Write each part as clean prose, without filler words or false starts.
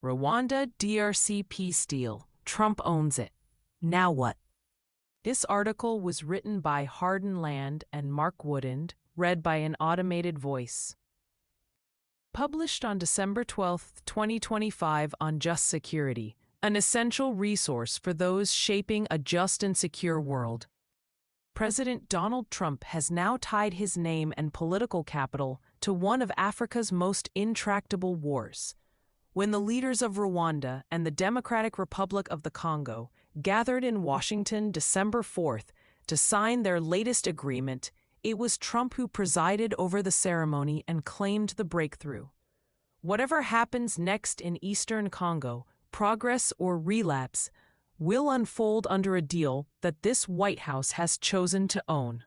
Rwanda DRC peace deal. Trump owns it. Now what? This article was written by Hardin and Mark Woodand, read by an automated voice. Published on December 12, 2025 on Just Security, an essential resource for those shaping a just and secure world. President Donald Trump has now tied his name and political capital to one of Africa's most intractable wars. When the leaders of Rwanda and the Democratic Republic of the Congo gathered in Washington December 4th to sign their latest agreement, it was Trump who presided over the ceremony and claimed the breakthrough. Whatever happens next in Eastern Congo, progress or relapse, will unfold under a deal that this White House has chosen to own.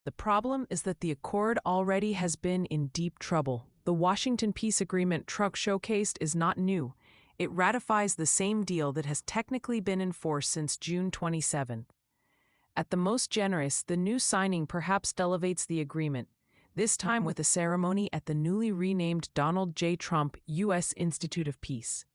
The problem is that the accord already has been in deep trouble. The Washington Peace Agreement Trump showcased is not new. It ratifies the same deal that has technically been in force since June 27. At the most generous, the new signing perhaps elevates the agreement, this time with a ceremony at the newly renamed Donald J. Trump U.S. Institute of Peace.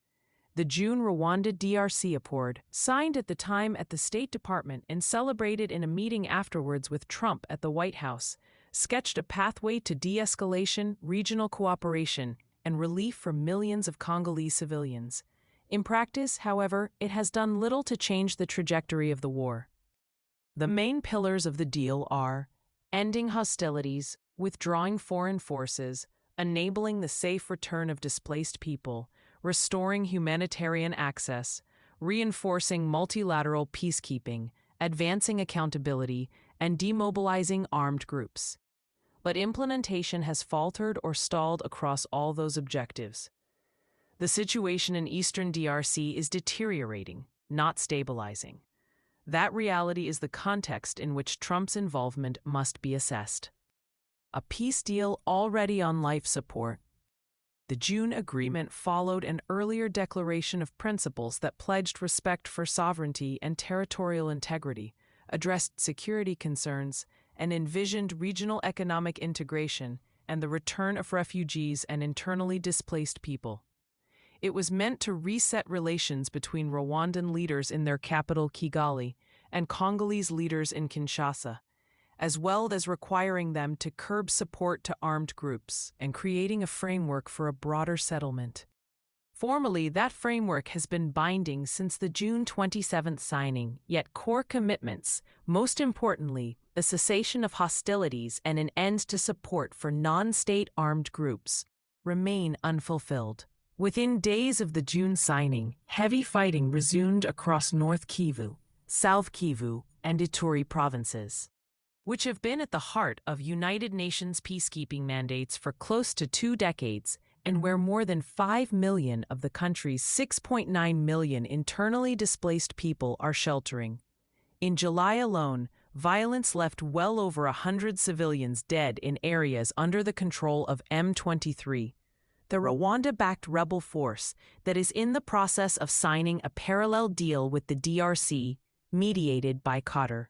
The June Rwanda DRC accord, signed at the time at the State Department and celebrated in a meeting afterwards with Trump at the White House, sketched a pathway to de-escalation, regional cooperation, and relief for millions of Congolese civilians. In practice, however, it has done little to change the trajectory of the war. The main pillars of the deal are ending hostilities, withdrawing foreign forces, enabling the safe return of displaced people, restoring humanitarian access, reinforcing multilateral peacekeeping, advancing accountability, and demobilizing armed groups. But implementation has faltered or stalled across all those objectives. The situation in Eastern DRC is deteriorating, not stabilizing. That reality is the context in which Trump's involvement must be assessed. A peace deal already on life support. The June agreement followed an earlier declaration of principles that pledged respect for sovereignty and territorial integrity, addressed security concerns, and envisioned regional economic integration and the return of refugees and internally displaced people. It was meant to reset relations between Rwandan leaders in their capital Kigali and Congolese leaders in Kinshasa, as well as requiring them to curb support to armed groups and creating a framework for a broader settlement. Formally, that framework has been binding since the June 27 signing, yet core commitments, most importantly, the cessation of hostilities and an end to support for non-state armed groups, remain unfulfilled. Within days of the June signing, heavy fighting resumed across North Kivu, South Kivu, and Ituri provinces, which have been at the heart of United Nations peacekeeping mandates for close to 2 decades, and where more than 5 million of the country's 6.9 million internally displaced people are sheltering. In July alone, violence left well over 100 civilians dead in areas under the control of M23, the Rwanda-backed rebel force that is in the process of signing a parallel deal with the DRC, mediated by Qatar.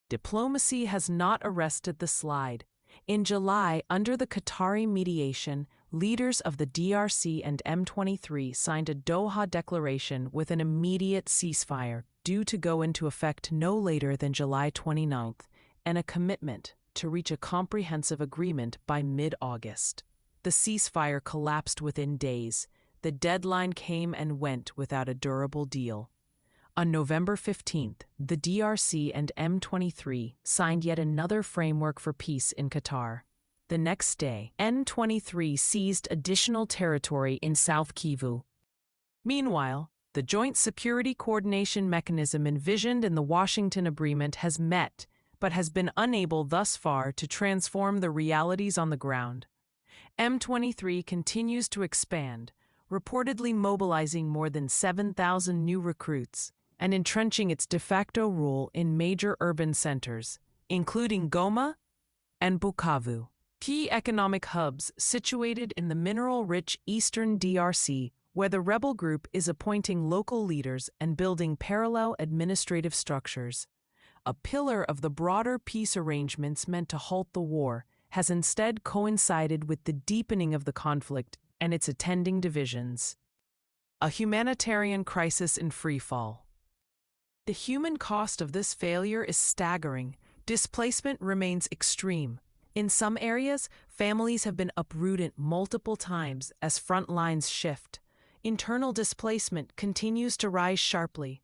Diplomacy has not arrested the slide. In July, under the Qatari mediation, leaders of the DRC and M23 signed a Doha declaration with an immediate ceasefire due to go into effect no later than July 29th, and a commitment to reach a comprehensive agreement by mid-August. The ceasefire collapsed within days. The deadline came and went without a durable deal. On November 15th, the DRC and M23 signed yet another framework for peace in Qatar. The next day, M23 seized additional territory in South Kivu. Meanwhile, the Joint Security Coordination Mechanism envisioned in the Washington Agreement has met, but has been unable thus far to transform the realities on the ground. M23 continues to expand, reportedly mobilizing more than 7,000 new recruits, and entrenching its de facto rule in major urban centers, including Goma and Bukavu, key economic hubs situated in the mineral-rich eastern DRC, where the rebel group is appointing local leaders and building parallel administrative structures. A pillar of the broader peace arrangements meant to halt the war has instead coincided with the deepening of the conflict and its attending divisions. A humanitarian crisis in freefall. The human cost of this failure is staggering. Displacement remains extreme. In some areas, families have been uprooted multiple times as front lines shift. Internal displacement continues to rise sharply.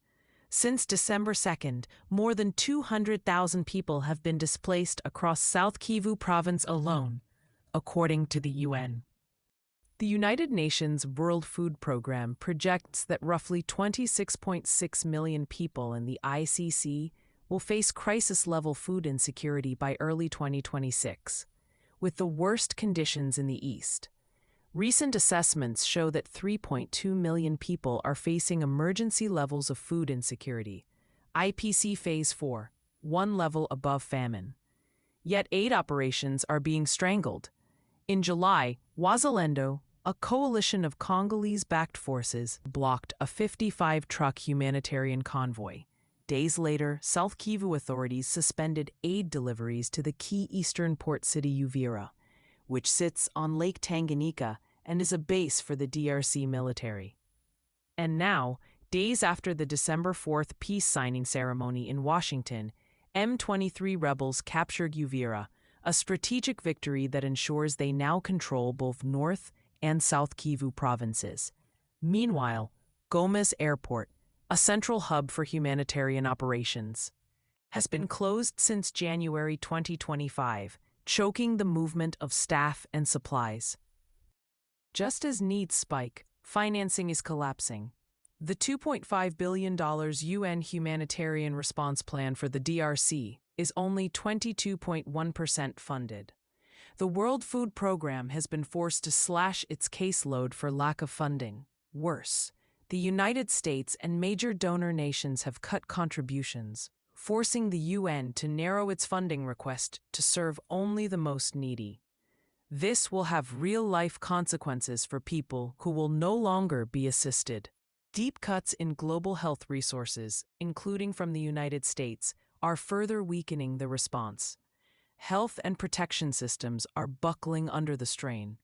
Since December 2nd, more than 200,000 people have been displaced across South Kivu province alone, according to the UN. The United Nations World Food Programme projects that roughly 26.6 million people in the ICC will face crisis-level food insecurity by early 2026, with the worst conditions in the East. Recent assessments show that 3.2 million people are facing emergency levels of food insecurity, IPC Phase 4, one level above famine. Yet aid operations are being strangled. In July, Wazalendo, a coalition of Congolese-backed forces, blocked a 55-truck humanitarian convoy. Days later, South Kivu authorities suspended aid deliveries to the key eastern port city Uvira, which sits on Lake Tanganyika and is a base for the DRC military. And now, days after the December 4th peace signing ceremony in Washington, M23 rebels captured Uvira, a strategic victory that ensures they now control both North and South Kivu provinces. Meanwhile, Goma's airport, a central hub for humanitarian operations, has been closed since January 2025, choking the movement of staff and supplies. Just as needs spike, financing is collapsing. The $2.5 billion UN humanitarian response plan for the DRC is only 22.1% funded. The World Food Programme has been forced to slash its caseload for lack of funding. Worse, the United States and major donor nations have cut contributions, forcing the UN to narrow its funding request to serve only the most needy. This will have real-life consequences for people who will no longer be assisted. Deep cuts in global health resources, including from the United States, are further weakening the response. Health and protection systems are buckling under the strain.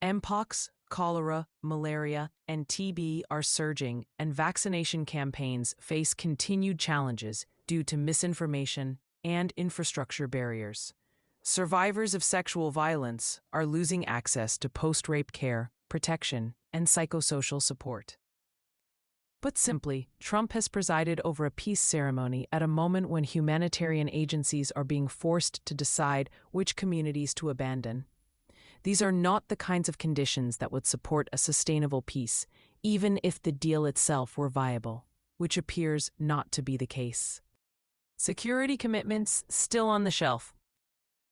Mpox, cholera, malaria, and TB are surging, and vaccination campaigns face continued challenges due to misinformation and infrastructure barriers. Survivors of sexual violence are losing access to post-rape care, protection, and psychosocial support. Put simply, Trump has presided over a peace ceremony at a moment when humanitarian agencies are being forced to decide which communities to abandon. These are not the kinds of conditions that would support a sustainable peace, even if the deal itself were viable, which appears not to be the case. Security commitments still on the shelf.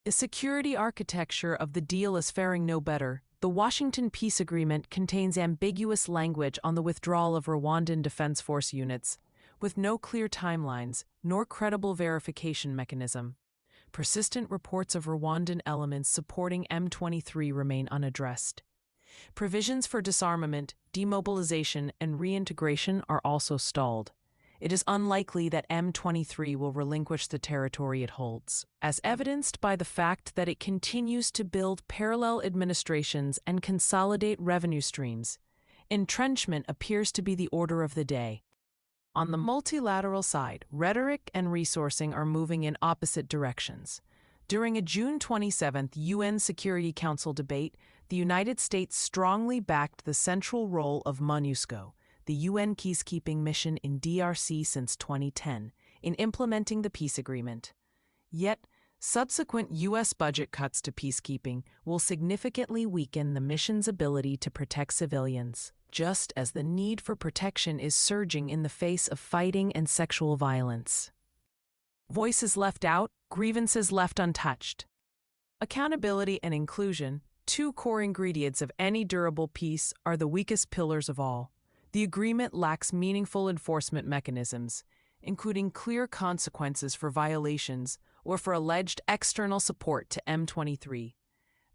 The security architecture of the deal is faring no better. The Washington Peace Agreement contains ambiguous language on the withdrawal of Rwandan Defense Force units, with no clear timelines nor credible verification mechanism. Persistent reports of Rwandan elements supporting M23 remain unaddressed. Provisions for disarmament, demobilization, and reintegration are also stalled. It is unlikely that M23 will relinquish the territory it holds, as evidenced by the fact that it continues to build parallel administrations and consolidate revenue streams. Entrenchment appears to be the order of the day. On the multilateral side, rhetoric and resourcing are moving in opposite directions. During a June 27 UN Security Council debate, the United States strongly backed the central role of MONUSCO, the UN peacekeeping mission in DRC since 2010, in implementing the peace agreement. Yet, subsequent U.S. budget cuts to peacekeeping will significantly weaken the mission's ability to protect civilians, just as the need for protection is surging in the face of fighting and sexual violence. Voices left out, grievances left untouched. Accountability and inclusion, two core ingredients of any durable peace, are the weakest pillars of all. The agreement lacks meaningful enforcement mechanisms, including clear consequences for violations or for alleged external support to M23.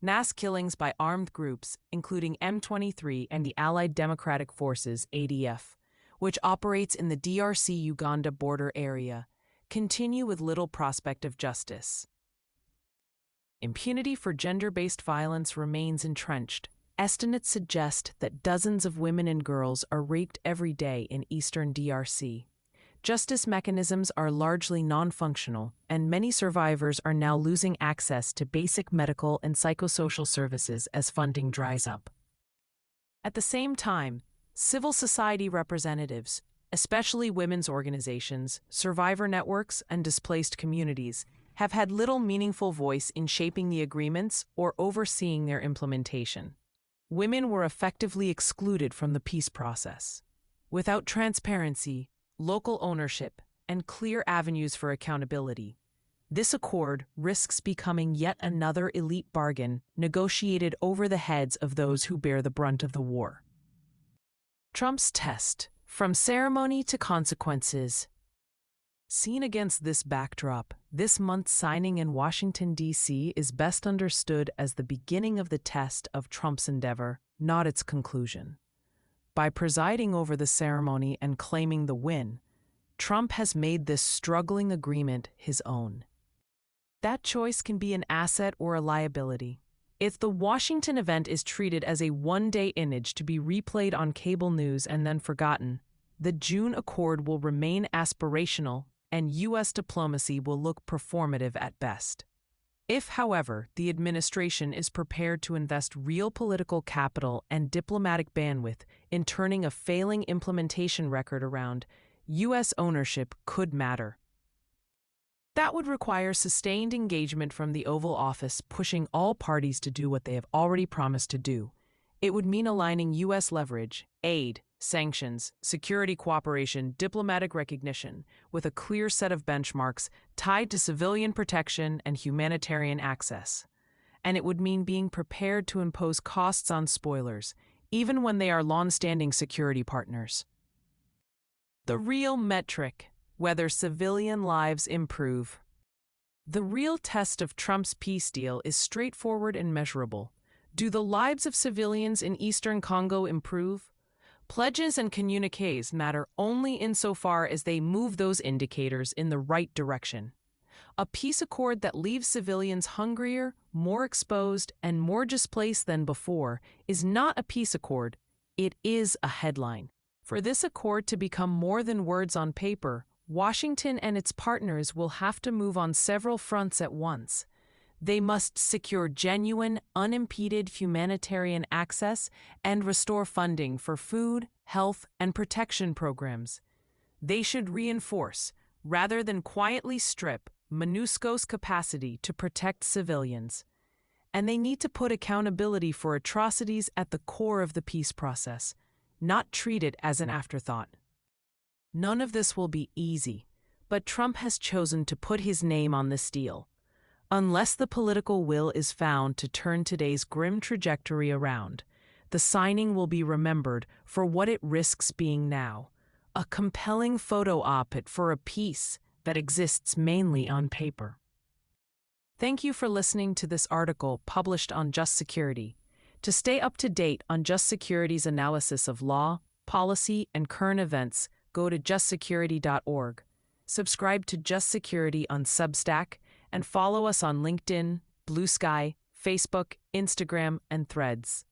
Mass killings by armed groups, including M23 and the Allied Democratic Forces (ADF), which operates in the DRC-Uganda border area, continue with little prospect of justice. Impunity for gender-based violence remains entrenched. estimates suggest that dozens of women and girls are raped every day in eastern DRC. Justice mechanisms are largely non-functional, and many survivors are now losing access to basic medical and psychosocial services as funding dries up. At the same time, civil society representatives, especially women's organizations, survivor networks, and displaced communities, have had little meaningful voice in shaping the agreements or overseeing their implementation. Women were effectively excluded from the peace process. Without transparency, local ownership, and clear avenues for accountability, this accord risks becoming yet another elite bargain negotiated over the heads of those who bear the brunt of the war. Trump's test, from ceremony to consequences. Seen against this backdrop, this month's signing in Washington, D.C. is best understood as the beginning of the test of Trump's endeavor, not its conclusion. By presiding over the ceremony and claiming the win, Trump has made this struggling agreement his own. That choice can be an asset or a liability. If the Washington event is treated as a one-day image to be replayed on cable news and then forgotten, the June Accord will remain aspirational and U.S. diplomacy will look performative at best. If, however, the administration is prepared to invest real political capital and diplomatic bandwidth in turning a failing implementation record around, U.S. ownership could matter. That would require sustained engagement from the Oval Office, pushing all parties to do what they have already promised to do. It would mean aligning U.S. leverage, aid, sanctions, security cooperation, diplomatic recognition, with a clear set of benchmarks tied to civilian protection and humanitarian access. And it would mean being prepared to impose costs on spoilers, even when they are long-standing security partners. The real metric: whether civilian lives improve. The real test of Trump's peace deal is straightforward and measurable. Do the lives of civilians in eastern Congo improve? Pledges and communiques matter only insofar as they move those indicators in the right direction. A peace accord that leaves civilians hungrier, more exposed, and more displaced than before is not a peace accord, it is a headline. For this accord to become more than words on paper, Washington and its partners will have to move on several fronts at once. They must secure genuine, unimpeded humanitarian access and restore funding for food, health, and protection programs. They should reinforce, rather than quietly strip, MONUSCO's capacity to protect civilians. And they need to put accountability for atrocities at the core of the peace process, not treat it as an afterthought. None of this will be easy, but Trump has chosen to put his name on this deal. Unless the political will is found to turn today's grim trajectory around, the signing will be remembered for what it risks being now: a compelling photo op for a peace that exists mainly on paper. Thank you for listening to this article published on Just Security. To stay up to date on Just Security's analysis of law, policy, and current events, go to justsecurity.org. Subscribe to Just Security on Substack, and follow us on LinkedIn, Blue Sky, Facebook, Instagram, and Threads.